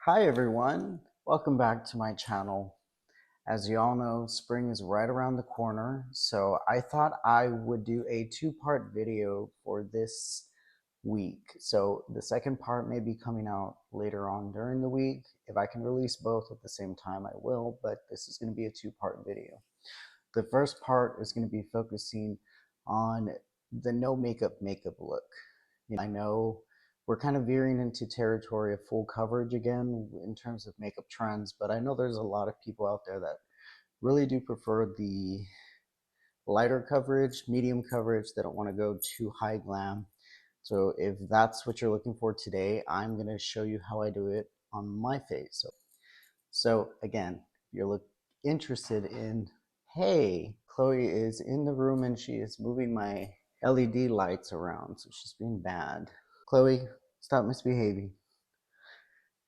Hi everyone, welcome back to my channel. As you all know, spring is right around the corner, so I thought I would do a two-part video for this week. So the second part may be coming out later on during the week. If I can release both at the same time, I will, but this is going to be a two-part video. The first part is going to be focusing on the no makeup look. I know we're kind of veering into territory of full coverage again in terms of makeup trends, but I know there's a lot of people out there that really do prefer the lighter coverage, medium coverage. They don't want to go too high glam. So if that's what you're looking for today, I'm going to show you how I do it on my face. So again, if you're interested in, hey, Chloe is in the room and she is moving my LED lights around, so she's being bad. Chloe, stop misbehaving.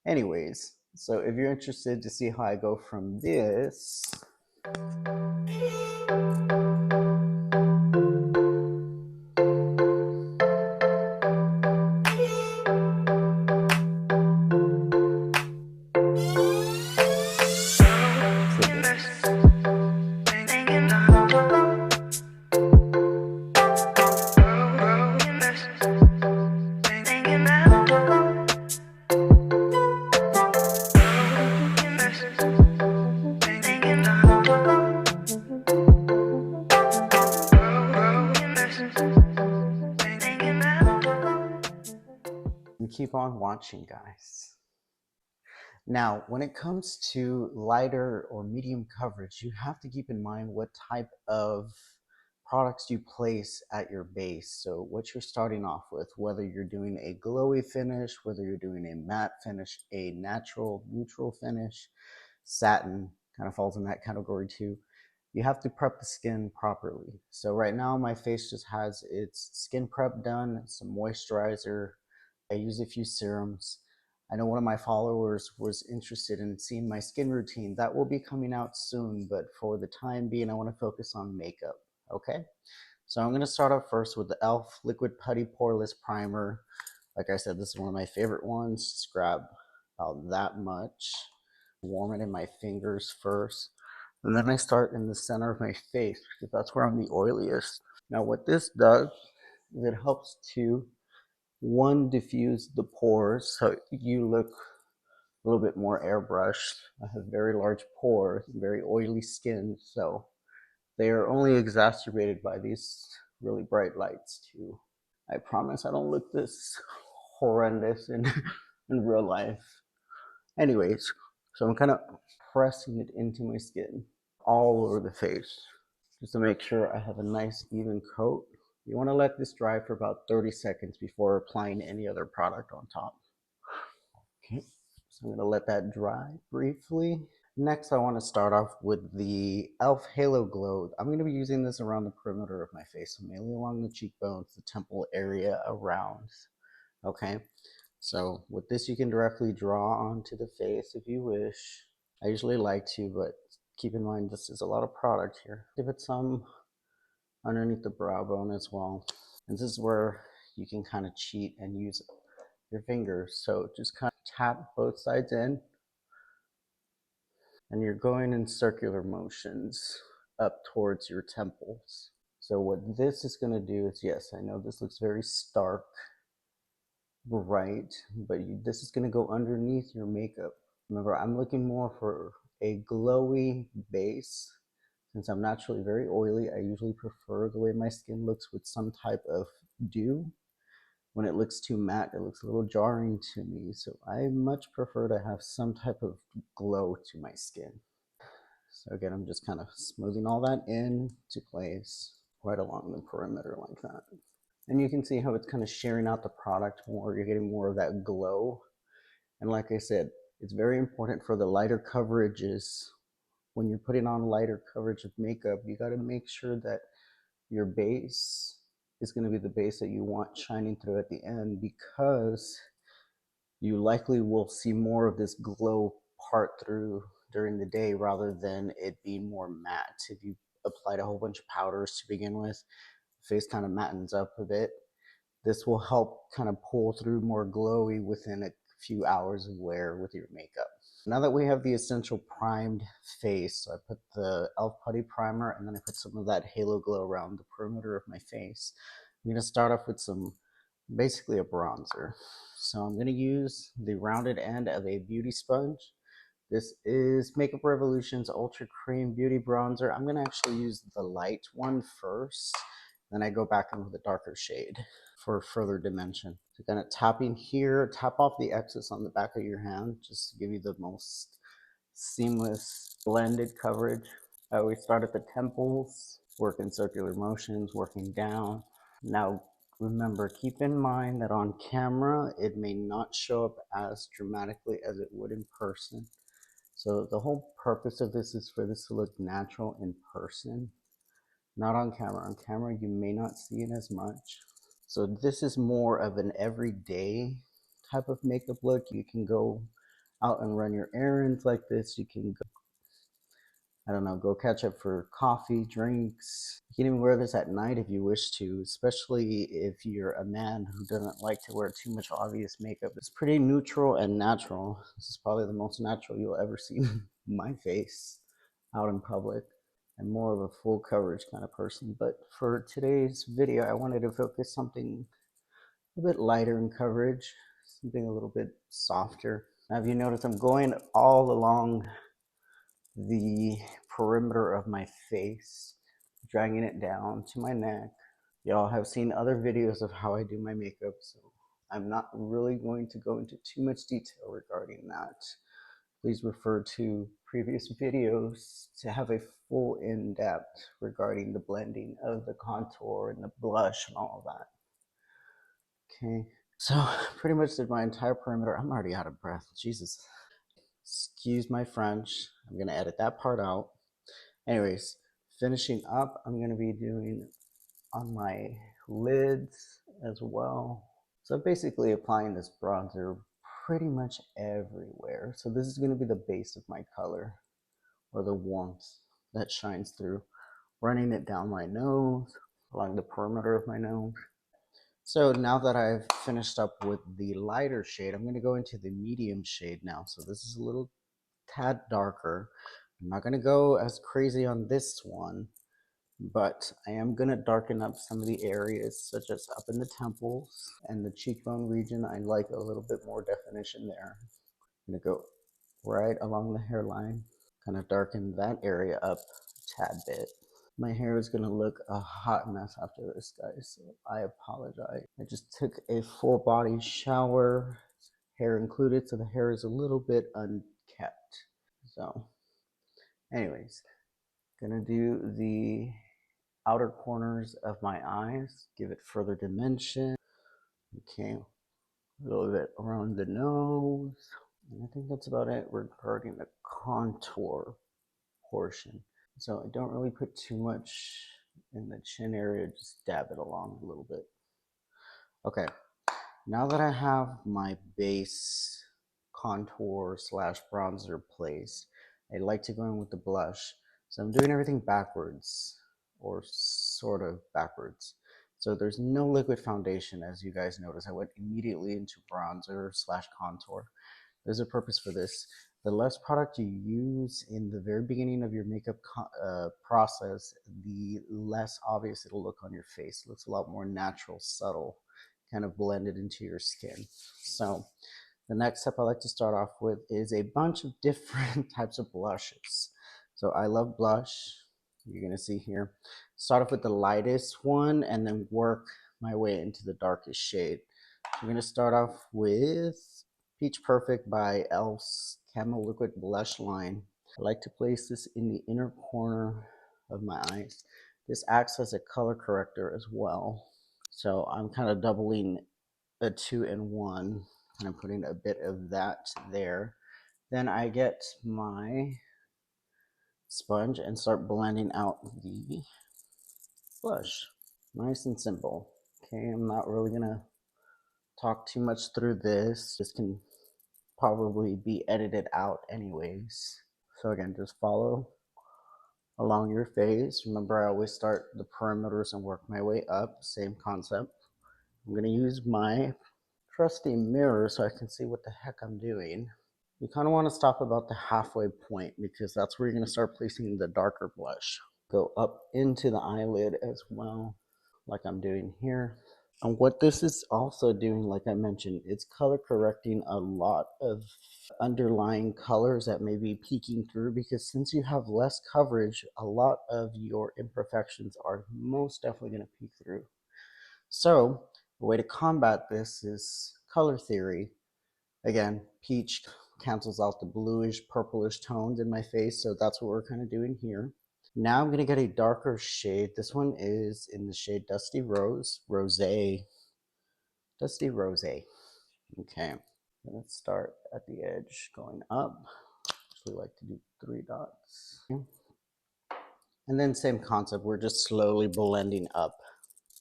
Anyways, so if you're interested to see how I go from this and keep on watching, guys. Now, when it comes to lighter or medium coverage, you have to keep in mind what type of products you place at your base. So what you're starting off with, whether you're doing a glowy finish, whether you're doing a matte finish, a natural neutral finish, satin kind of falls in that category too. You have to prep the skin properly. So right now my face just has its skin prep done, some moisturizer. I use a few serums. I know one of my followers was interested in seeing my skin routine. That will be coming out soon, but for the time being, I want to focus on makeup, okay? So I'm gonna start off first with the e.l.f. Liquid Putty Poreless Primer. Like I said, this is one of my favorite ones. Just grab about that much. Warm it in my fingers first. And then I start in the center of my face because that's where I'm the oiliest. Now what this does is it helps to, one, diffuse the pores so you look a little bit more airbrushed. I have very large pores, very oily skin, so they are only exacerbated by these really bright lights too. I promise I don't look this horrendous in, in real life. Anyways, so I'm kind of pressing it into my skin all over the face just to make sure I have a nice even coat. You want to let this dry for about 30 seconds before applying any other product on top. Okay, so I'm going to let that dry briefly. Next, I want to start off with the e.l.f. Halo Glow. I'm going to be using this around the perimeter of my face, so mainly along the cheekbones, the temple area around. Okay, so with this, you can directly draw onto the face if you wish. I usually like to, but keep in mind this is a lot of product here. Give it some underneath the brow bone as well. And this is where you can kind of cheat and use your fingers. So just kind of tap both sides in, and you're going in circular motions up towards your temples. So what this is going to do is, yes, I know this looks very stark, bright, but this is going to go underneath your makeup. Remember, I'm looking more for a glowy base. Since I'm naturally very oily, I usually prefer the way my skin looks with some type of dew. When it looks too matte, it looks a little jarring to me. So I much prefer to have some type of glow to my skin. So again, I'm just kind of smoothing all that into place right along the perimeter like that. And you can see how it's kind of sharing out the product more. You're getting more of that glow. And like I said, it's very important for the lighter coverages. When you're putting on lighter coverage of makeup, you got to make sure that your base is going to be the base that you want shining through at the end, because you likely will see more of this glow part through during the day rather than it being more matte. If you applied a whole bunch of powders to begin with, the face kind of mattens up a bit. This will help kind of pull through more glowy within a few hours of wear with your makeup. Now that we have the essential primed face, so I put the e.l.f. Putty Primer and then I put some of that Halo Glow around the perimeter of my face. I'm going to start off with basically a bronzer. So I'm going to use the rounded end of a beauty sponge. This is Makeup Revolution's Ultra Cream Beauty Bronzer. I'm going to actually use the light one first, then I go back in with a darker shade for further dimension. So kind of tapping here, tap off the excess on the back of your hand just to give you the most seamless blended coverage. I always start at the temples, work in circular motions, working down. Now remember, keep in mind that on camera it may not show up as dramatically as it would in person. So the whole purpose of this is for this to look natural in person, not on camera. On camera you may not see it as much. So this is more of an everyday type of makeup look. You can go out and run your errands like this. You can go, I don't know, go catch up for coffee, drinks. You can even wear this at night if you wish to, especially if you're a man who doesn't like to wear too much obvious makeup. It's pretty neutral and natural. This is probably the most natural you'll ever see my face out in public. I'm more of a full coverage kind of person, but for today's video, I wanted to focus something a bit lighter in coverage, something a little bit softer. Now, if you notice, I'm going all along the perimeter of my face, dragging it down to my neck. Y'all have seen other videos of how I do my makeup, so I'm not really going to go into too much detail regarding that. Please refer to previous videos to have a full in-depth regarding the blending of the contour and the blush and all of that. Okay, so pretty much did my entire perimeter. I'm already out of breath, Jesus. Excuse my French, I'm gonna edit that part out. Anyways, finishing up, I'm gonna be doing on my lids as well. So basically applying this bronzer pretty much everywhere. So this is gonna be the base of my color, or the warmth that shines through. Running it down my nose, along the perimeter of my nose. So now that I've finished up with the lighter shade, I'm gonna go into the medium shade now. So this is a little tad darker. I'm not gonna go as crazy on this one, but I am gonna darken up some of the areas such as up in the temples and the cheekbone region. I like a little bit more definition there. I'm gonna go right along the hairline, kind of darken that area up a tad bit. My hair is gonna look a hot mess after this, guys, so I apologize. I just took a full body shower, hair included, so the hair is a little bit unkept. So anyways, gonna do the outer corners of my eyes, give it further dimension. Okay, a little bit around the nose. And I think that's about it regarding the contour portion. So I don't really put too much in the chin area, just dab it along a little bit. Okay, now that I have my base contour slash bronzer placed, I like to go in with the blush. So I'm doing everything backwards, or sort of backwards. So there's no liquid foundation, as you guys notice. I went immediately into bronzer slash contour. There's a purpose for this. The less product you use in the very beginning of your makeup process, the less obvious it'll look on your face. It looks a lot more natural, subtle, kind of blended into your skin. So the next step I like to start off with is a bunch of different types of blushes. So I love blush. You're gonna see here. Start off with the lightest one and then work my way into the darkest shade. I'm gonna start off with Peach Perfect by e.l.f.'s Camo Liquid Blush line. I like to place this in the inner corner of my eyes. This acts as a color corrector as well. So I'm kind of doubling a 2-in-1, and I'm putting a bit of that there. Then I get my sponge and start blending out the blush. Nice and simple. Okay, I'm not really gonna talk too much through this. This can probably be edited out anyways. So again, just follow along your face. Remember, I always start the perimeters and work my way up. Same concept. I'm gonna use my trusty mirror so I can see what the heck I'm doing. You kind of want to stop about the halfway point because that's where you're going to start placing the darker blush. Go up into the eyelid as well, like I'm doing here. And what this is also doing, like I mentioned, it's color correcting a lot of underlying colors that may be peeking through, because since you have less coverage, a lot of your imperfections are most definitely going to peek through. So the way to combat this is color theory. Again, peach cancels out the bluish, purplish tones in my face, so that's what we're kind of doing here. Now I'm going to get a darker shade. This one is in the shade Dusty Rose, Rosé. Dusty Rosé. Okay, let's start at the edge going up. We like to do 3 dots. And then same concept, we're just slowly blending up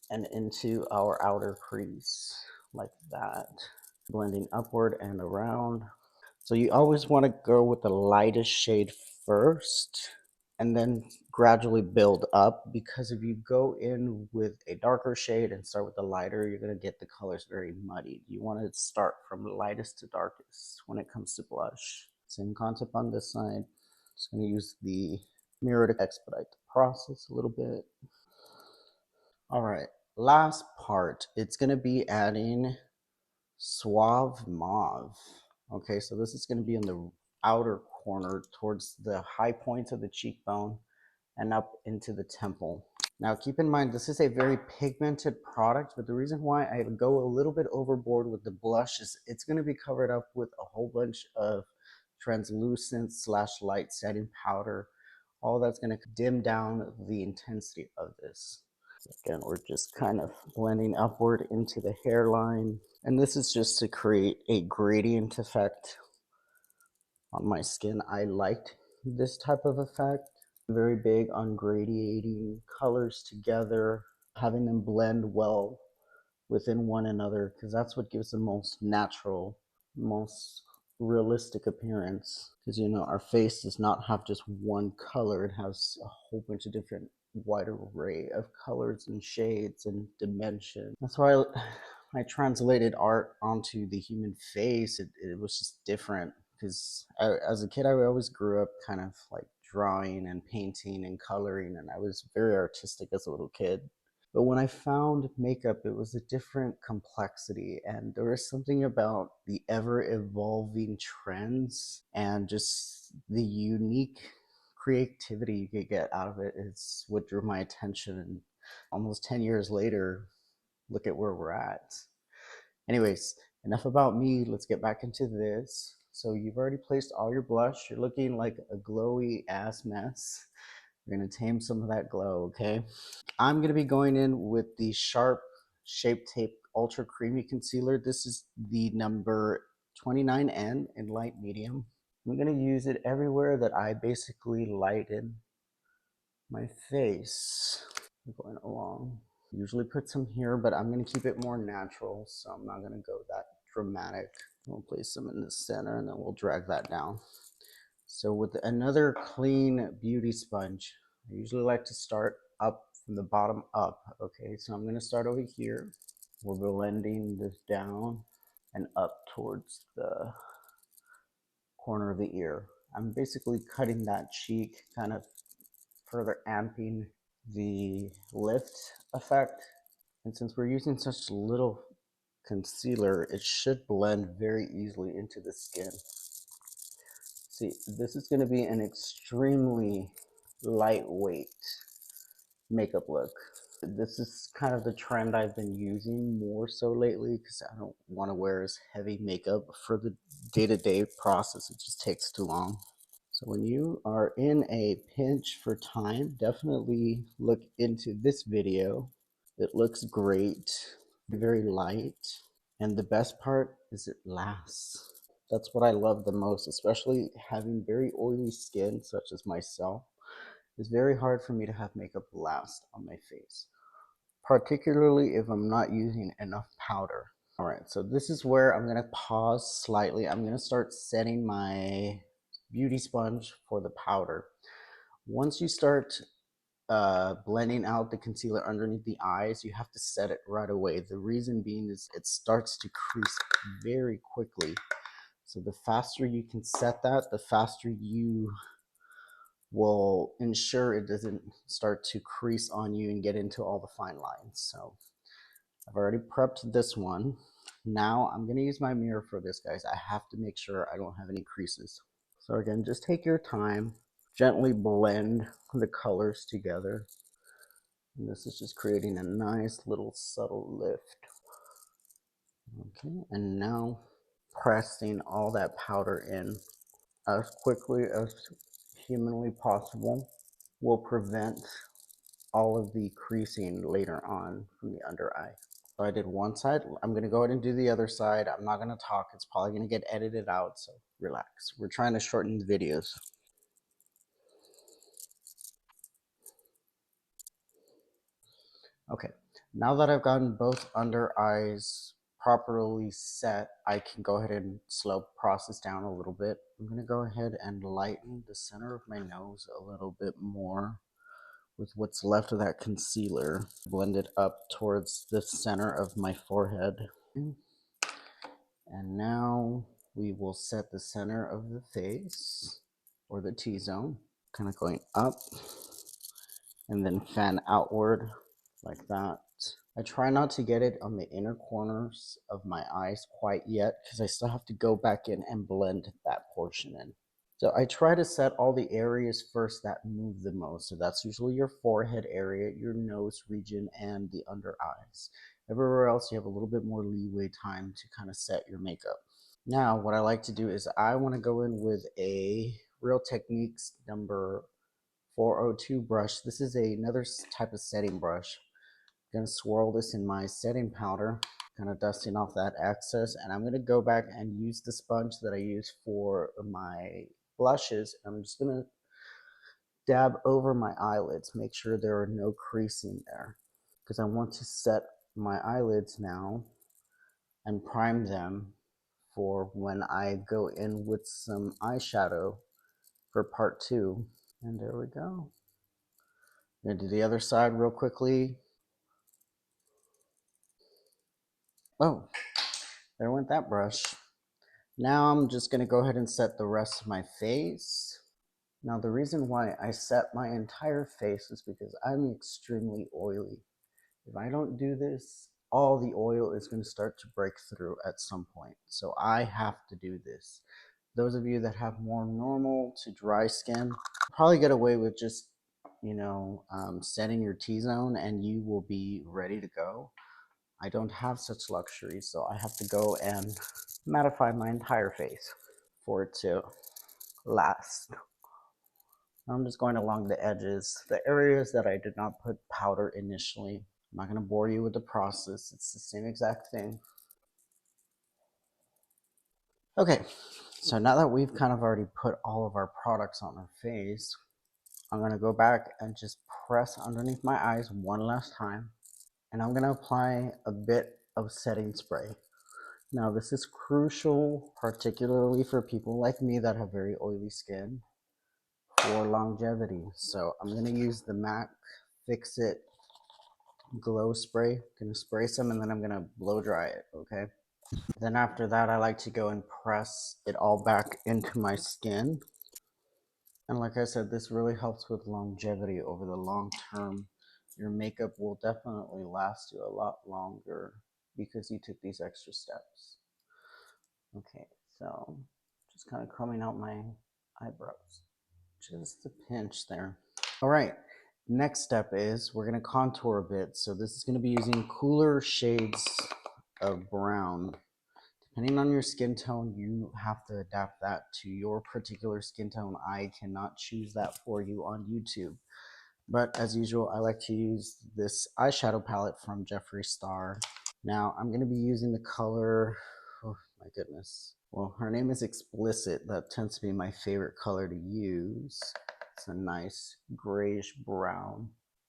and into our outer crease like that. Blending upward and around. So you always want to go with the lightest shade first and then gradually build up, because if you go in with a darker shade and start with the lighter, you're going to get the colors very muddied. You want to start from lightest to darkest when it comes to blush. Same concept on this side. Just going to use the mirror to expedite the process a little bit. All right, last part, it's going to be adding Suave Mauve. Okay, so this is going to be in the outer corner towards the high points of the cheekbone and up into the temple. Now keep in mind, this is a very pigmented product, but the reason why I go a little bit overboard with the blush is it's going to be covered up with a whole bunch of translucent / light setting powder. All that's going to dim down the intensity of this. Again, we're just kind of blending upward into the hairline. And this is just to create a gradient effect on my skin. I liked this type of effect. I'm very big on gradiating colors together, having them blend well within one another, because that's what gives the most natural, most realistic appearance. Because, you know, our face does not have just one color, it has a whole bunch of different wide array of colors and shades and dimension. That's why I translated art onto the human face. It was just different, because as a kid I always grew up kind of like drawing and painting and coloring, and I was very artistic as a little kid. But when I found makeup, it was a different complexity, and there was something about the ever evolving trends and just the unique creativity you could get out of it is what drew my attention. And almost 10 years later, look at where we're at. Anyways, enough about me. Let's get back into this. So you've already placed all your blush. You're looking like a glowy ass mess. We're gonna tame some of that glow, okay? I'm gonna be going in with the Sharp Shape Tape Ultra Creamy Concealer. This is the number 29N in light medium. I'm gonna use it everywhere that I basically lighten my face. I'm going along. Usually put some here, but I'm gonna keep it more natural, so I'm not gonna go that dramatic. We'll place some in the center and then we'll drag that down. So with another clean beauty sponge, I usually like to start up from the bottom up. Okay, so I'm going to start over here. We're blending this down and up towards the corner of the ear. I'm basically cutting that cheek, kind of further amping the lift effect. And since we're using such little concealer, it should blend very easily into the skin. See, this is going to be an extremely lightweight makeup look. This is kind of the trend I've been using more so lately, because I don't want to wear as heavy makeup for the day-to-day process. It just takes too long. So when you are in a pinch for time, definitely look into this video. It looks great, very light, and the best part is it lasts. That's what I love the most, especially having very oily skin such as myself. It's very hard for me to have makeup last on my face, particularly if I'm not using enough powder. All right, so this is where I'm gonna pause slightly. I'm gonna start setting my beauty sponge for the powder. Once you start blending out the concealer underneath the eyes, you have to set it right away. The reason being is it starts to crease very quickly. So the faster you can set that, the faster you will ensure it doesn't start to crease on you and get into all the fine lines. So I've already prepped this one. Now I'm going to use my mirror for this, guys. I have to make sure I don't have any creases. So again, just take your time, gently blend the colors together. And this is just creating a nice little subtle lift. Okay, and now pressing all that powder in as quickly as humanly possible will prevent all of the creasing later on from the under eye. So I did one side. I'm going to go ahead and do the other side. I'm not going to talk. It's probably going to get edited out, so relax. We're trying to shorten the videos. Okay, now that I've gotten both under eyes properly set, I can go ahead and slow process down a little bit. I'm going to go ahead and lighten the center of my nose a little bit more with what's left of that concealer. Blend it up towards the center of my forehead. And now we will set the center of the face, or the T-zone, kind of going up and then fan outward like that. I try not to get it on the inner corners of my eyes quite yet because I still have to go back in and blend that portion in. So I try to set all the areas first that move the most. So that's usually your forehead area, your nose region, and the under eyes. Everywhere else, you have a little bit more leeway time to kind of set your makeup. Now, what I like to do is I want to go in with a Real Techniques number 402 brush. This is another type of setting brush. I'm going to swirl this in my setting powder, kind of dusting off that excess, and I'm going to go back and use the sponge that I use for my blushes. I'm just going to dab over my eyelids, make sure there are no creasing there, because I want to set my eyelids now and prime them for when I go in with some eyeshadow for part 2. And there we go. I'm going to do the other side real quickly. Oh, there went that brush. Now I'm just going to go ahead and set the rest of my face. Now the reason why I set my entire face is because I'm extremely oily. If I don't do this, all the oil is going to start to break through at some point. So I have to do this. Those of you that have more normal to dry skin, probably get away with just, setting your T-zone and you will be ready to go. I don't have such luxury, so I have to go and mattify my entire face for it to last. I'm just going along the edges, the areas that I did not put powder initially. I'm not going to bore you with the process. It's the same exact thing. Okay, so now that we've kind of already put all of our products on our face, I'm going to go back and just press underneath my eyes one last time. And I'm going to apply a bit of setting spray. Now this is crucial, particularly for people like me that have very oily skin, for longevity. So I'm going to use the MAC Fix It Glow Spray. I'm going to spray some and then I'm going to blow dry it, okay? Then after that, I like to go and press it all back into my skin. And like I said, this really helps with longevity over the long term. Your makeup will definitely last you a lot longer because you took these extra steps. Okay, so just kind of combing out my eyebrows. Just a pinch there. All right, next step is we're gonna contour a bit. So this is gonna be using cooler shades of brown. Depending on your skin tone, you have to adapt that to your particular skin tone. I cannot choose that for you on YouTube. But as usual, I like to use this eyeshadow palette from Jeffree Star. Now I'm going to be using the color, oh my goodness. Well, her name is Explicit. That tends to be my favorite color to use. It's a nice grayish brown.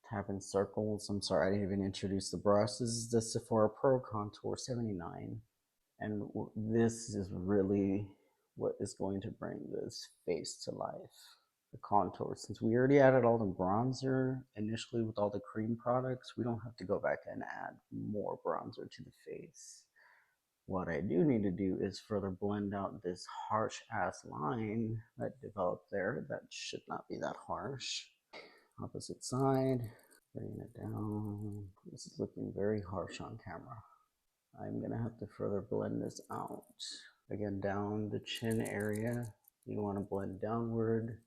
Tap in circles. I'm sorry, I didn't even introduce the brush. This is the Sephora Pro Contour 79. And this is really what is going to bring this face to life. the contour. Since we already added all the bronzer initially with all the cream products, we don't have to go back and add more bronzer to the face. What I do need to do is further blend out this harsh ass line that developed there. That should not be that harsh. Opposite side, bringing it down. This is looking very harsh on camera. I'm gonna have to further blend this out. Again, down the chin area, you want to blend downward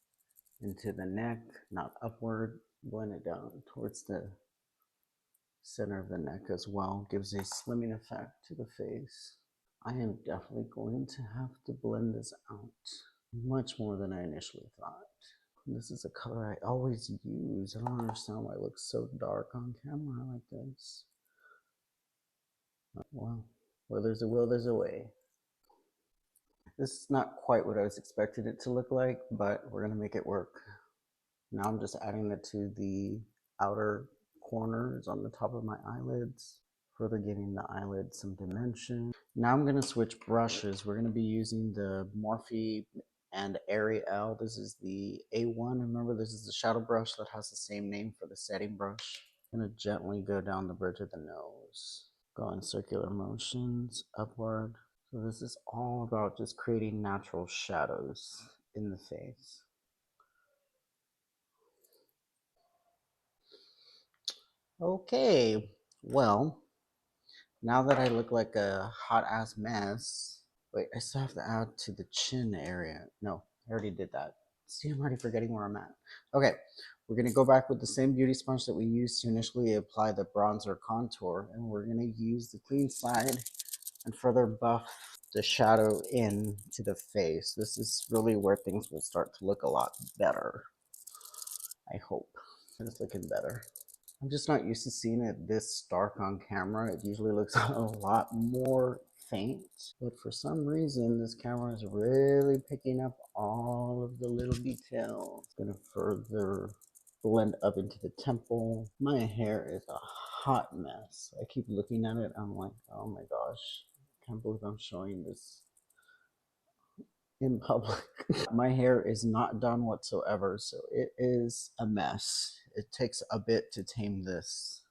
into the neck, not upward. Blend it down towards the center of the neck as well. Gives a slimming effect to the face. I am definitely going to have to blend this out much more than I initially thought. This is a color I always use. I don't understand why it looks so dark on camera like this. Well, where there's a will, there's a way. This is not quite what I was expecting it to look like, but we're gonna make it work. Now I'm just adding it to the outer corners on the top of my eyelids, further giving the eyelid some dimension. Now I'm gonna switch brushes. We're gonna be using the Morphe and Ariel. This is the A1. Remember, this is the shadow brush that has the same name for the setting brush. I'm gonna gently go down the bridge of the nose. Go in circular motions, upward. So this is all about just creating natural shadows in the face. Okay, well, now that I look like a hot ass mess, wait, I still have to add to the chin area. No, I already did that. See, I'm already forgetting where I'm at. Okay, we're gonna go back with the same beauty sponge that we used to initially apply the bronzer contour, and we're gonna use the clean side and further buff the shadow in to the face. This is really where things will start to look a lot better. I hope it's looking better. I'm just not used to seeing it this stark on camera. It usually looks a lot more faint, but for some reason this camera is really picking up all of the little details. It's gonna further blend up into the temple. My hair is a hot mess. I keep looking at it. I'm like, oh my gosh, I can't believe I'm showing this in public. My hair is not done whatsoever, so it is a mess. It takes a bit to tame this.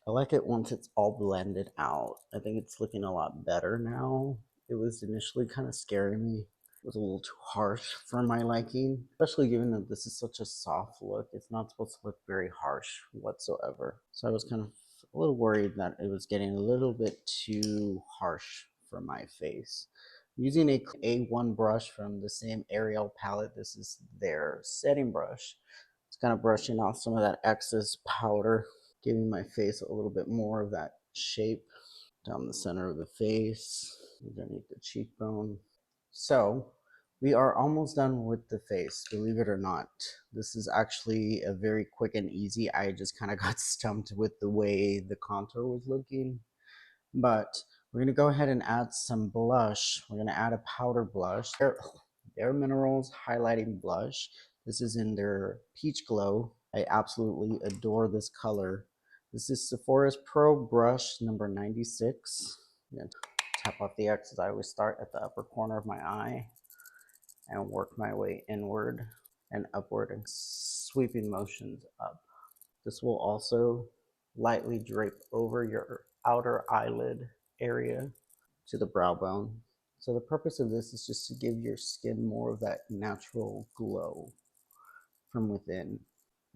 I like it once it's all blended out. I think it's looking a lot better now. It was initially kind of scaring me. It was a little too harsh for my liking, especially given that this is such a soft look. It's not supposed to look very harsh whatsoever. So I was kind of a little worried that it was getting a little bit too harsh for my face. Using a A1 brush from the same Ariel palette, this is their setting brush. It's kind of brushing off some of that excess powder, giving my face a little bit more of that shape down the center of the face, underneath the cheekbone. So we are almost done with the face, believe it or not. This is actually a very quick and easy. I just kind of got stumped with the way the contour was looking. But we're gonna go ahead and add some blush. We're gonna add a powder blush. Bare Minerals highlighting blush. This is in their Peach Glow. I absolutely adore this color. This is Sephora's Pro Brush number 96. I'm gonna tap off the X as I always start at the upper corner of my eye and work my way inward and upward in sweeping motions up. This will also lightly drape over your outer eyelid area to the brow bone. So the purpose of this is just to give your skin more of that natural glow from within.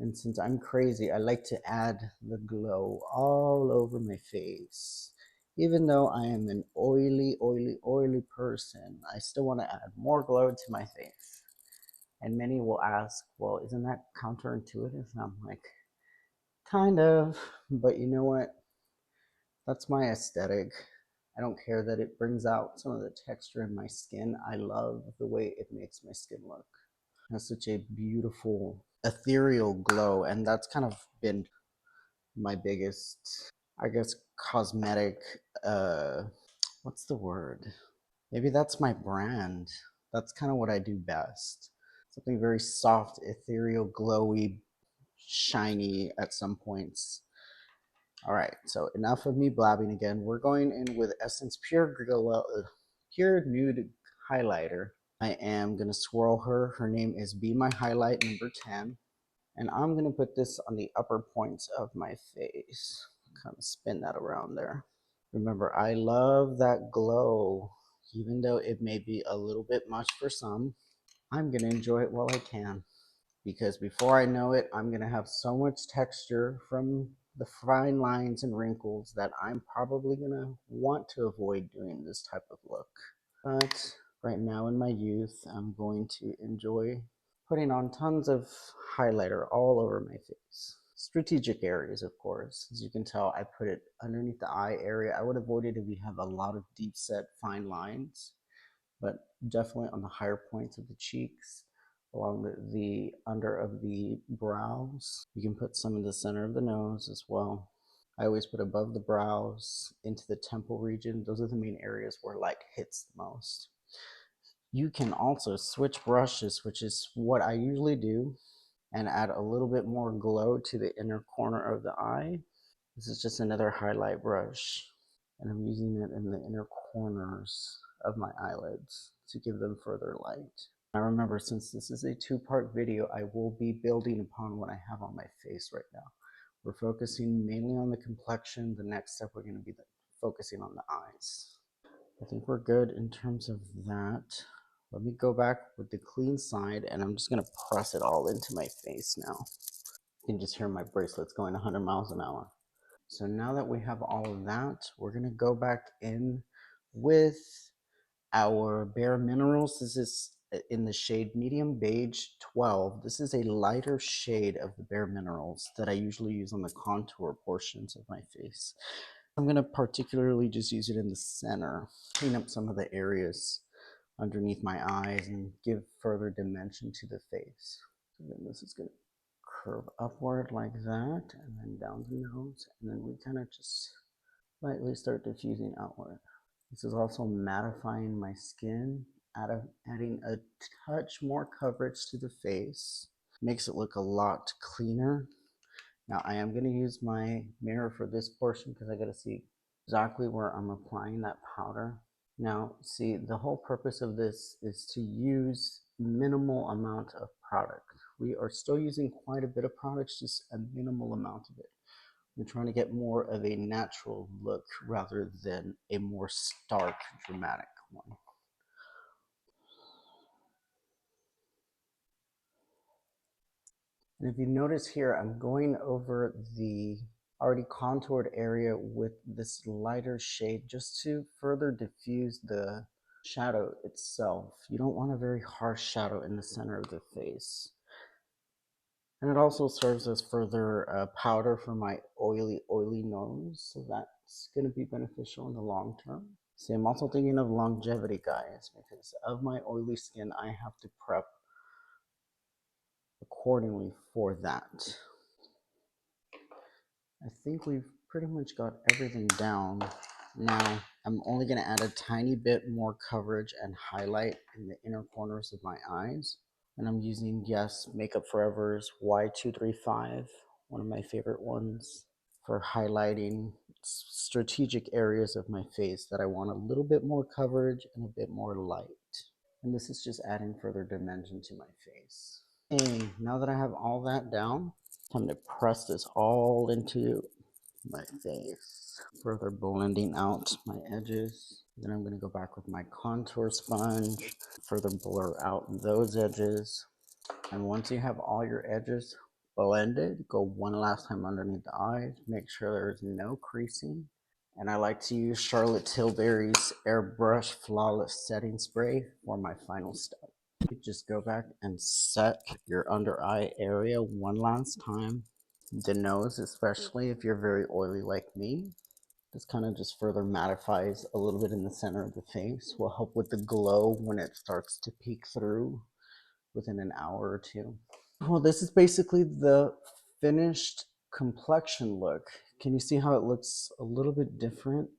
And since I'm crazy, I like to add the glow all over my face. Even though I am an oily person, I still want to add more glow to my face. And many will ask, well, isn't that counterintuitive? And I'm like, kind of, but you know what? That's my aesthetic. I don't care that it brings out some of the texture in my skin. I love the way it makes my skin look. It has such a beautiful ethereal glow, and that's kind of been my biggest, I guess, cosmetic, what's the word? Maybe that's my brand. That's kind of what I do best. Something very soft, ethereal, glowy, shiny at some points. All right, so enough of me blabbing again. We're going in with Essence Pure Glow, Pure Nude Highlighter. I am going to swirl her. Her name is Be My Highlight number 10. And I'm going to put this on the upper points of my face. Kind of spin that around there. Remember, I love that glow. Even though it may be a little bit much for some, I'm going to enjoy it while I can. Because before I know it, I'm going to have so much texture from the fine lines and wrinkles that I'm probably going to want to avoid doing this type of look. But right now in my youth, I'm going to enjoy putting on tons of highlighter all over my face. Strategic areas, of course. As you can tell, I put it underneath the eye area. I would avoid it if you have a lot of deep set fine lines, but definitely on the higher points of the cheeks, along the under of the brows. You can put some in the center of the nose as well. I always put above the brows into the temple region. Those are the main areas where light hits the most. You can also switch brushes, which is what I usually do, and add a little bit more glow to the inner corner of the eye. This is just another highlight brush, and I'm using it in the inner corners of my eyelids to give them further light. Now remember, since this is a two-part video, I will be building upon what I have on my face right now. We're focusing mainly on the complexion. The next step, we're going to be focusing on the eyes. I think we're good in terms of that. Let me go back with the clean side, and I'm just going to press it all into my face now. You can just hear my bracelets going 100 miles an hour. So now that we have all of that, we're going to go back in with our Bare Minerals. This is in the shade Medium Beige 12. This is a lighter shade of the Bare Minerals that I usually use on the contour portions of my face. I'm going to particularly just use it in the center, clean up some of the areas underneath my eyes and give further dimension to the face. So then this is going to curve upward like that, and then down the nose, and then we kind of just lightly start diffusing outward. This is also mattifying my skin, adding a touch more coverage to the face. Makes it look a lot cleaner. Now I am going to use my mirror for this portion because I got to see exactly where I'm applying that powder. Now see, the whole purpose of this is to use minimal amount of product. We are still using quite a bit of product, just a minimal amount of it. We're trying to get more of a natural look rather than a more stark, dramatic one. And if you notice here, I'm going over the already contoured area with this lighter shade just to further diffuse the shadow itself. You don't want a very harsh shadow in the center of the face. And it also serves as further powder for my oily nose, so that's going to be beneficial in the long term. See, I'm also thinking of longevity, guys, because of my oily skin, I have to prep accordingly for that. I think we've pretty much got everything down. Now, I'm only going to add a tiny bit more coverage and highlight in the inner corners of my eyes. And I'm using, yes, Makeup Forever's Y235, one of my favorite ones, for highlighting strategic areas of my face that I want a little bit more coverage and a bit more light. And this is just adding further dimension to my face. Okay, now that I have all that down, time to press this all into my face, further blending out my edges. Then I'm going to go back with my contour sponge, further blur out those edges. And once you have all your edges blended, go one last time underneath the eyes, make sure there's no creasing. And I like to use Charlotte Tilbury's Airbrush Flawless Setting Spray for my final step. Just go back and set your under eye area one last time. The nose, especially if you're very oily like me, this kind of just further mattifies a little bit in the center of the face. Will help with the glow when it starts to peek through within an hour or two. Well, this is basically the finished complexion look. Can you see how it looks a little bit different?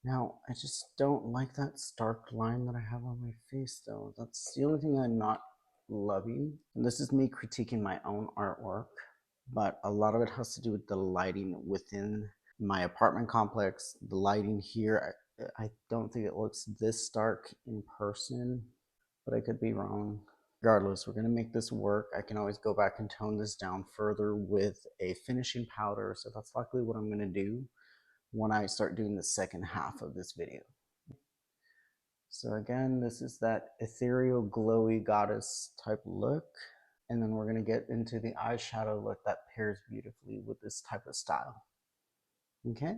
Now, I just don't like that stark line that I have on my face, though. That's the only thing I'm not loving. And this is me critiquing my own artwork, but a lot of it has to do with the lighting within my apartment complex. The lighting here, I don't think it looks this stark in person. but I could be wrong. Regardless, we're going to make this work. I can always go back and tone this down further with a finishing powder, so that's likely what I'm going to do when I start doing the second half of this video. So again, this is that ethereal, glowy goddess type look. And then we're going to get into the eyeshadow look that pairs beautifully with this type of style. Okay.